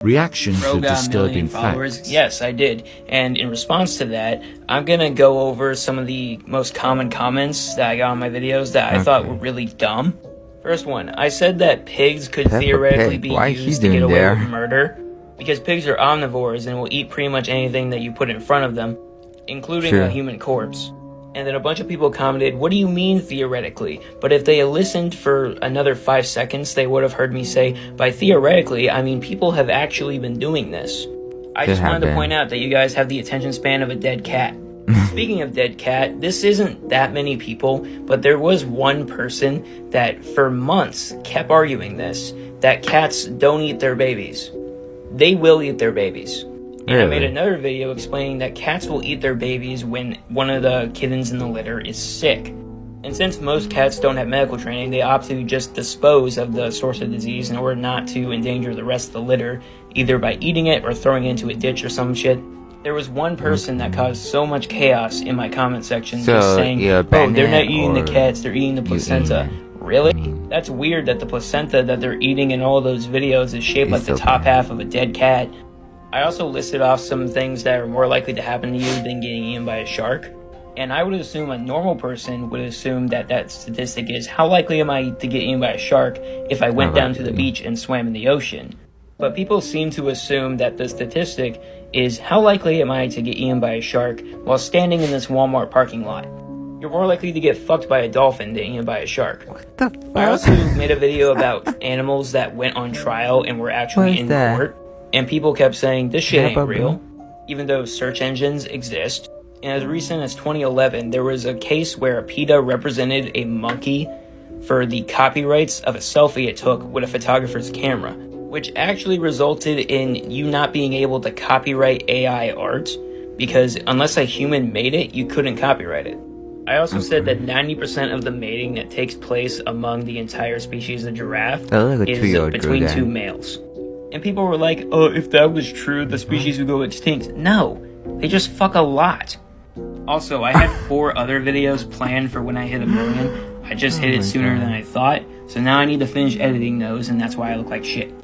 reaction to Bro got a disturbing million followers. facts. Yes, I did. And in response to that, I'm gonna go over some of the most common comments that I got on my videos that I thought were really dumb. First one, I said that pigs could theoretically be used to get away with murder because pigs are omnivores and will eat pretty much anything that you put in front of them, including a human corpse. And then a bunch of people commented, what do you mean theoretically? But if they had listened for another 5 seconds, they would have heard me say, by theoretically, I mean people have actually been doing this. I just wanted to point out that you guys have the attention span of a dead cat. Speaking of dead cat, this isn't that many people, but there was one person that for months kept arguing this, that cats don't eat their babies. They will eat their babies. And I made another video explaining that cats will eat their babies when one of the kittens in the litter is sick. And since most cats don't have medical training, they opt to just dispose of the source of disease in order not to endanger the rest of the litter, either by eating it or throwing it into a ditch or some shit. There was one person that caused so much chaos in my comment section just saying, oh, they're not eating the cats, they're eating the placenta. Really? That's weird that the placenta that they're eating in all those videos is shaped like the top half of a dead cat. I also listed off some things that are more likely to happen to you than getting eaten by a shark. And I would assume a normal person would assume that that statistic is, how likely am I to get eaten by a shark if I went down to the beach and swam in the ocean? But people seem to assume that the statistic is, how likely am I to get eaten by a shark while standing in this Walmart parking lot? You're more likely to get fucked by a dolphin than eaten by a shark. What the fuck? I also made a video about animals that went on trial and were actually in court. And people kept saying, this shit ain't real, even though search engines exist. And as recent as 2011, there was a case where a PETA represented a monkey for the copyrights of a selfie it took with a photographer's camera, which actually resulted in you not being able to copyright AI art, because unless a human made it, you couldn't copyright it. I also said that 90% of the mating that takes place among the entire species of giraffe is between two males. And people were like, oh, if that was true, the species would go extinct. No, they just fuck a lot. Also, I had 4 other videos planned for when I hit 1 million. I just hit it sooner than I thought, so now I need to finish editing those, and that's why I look like shit.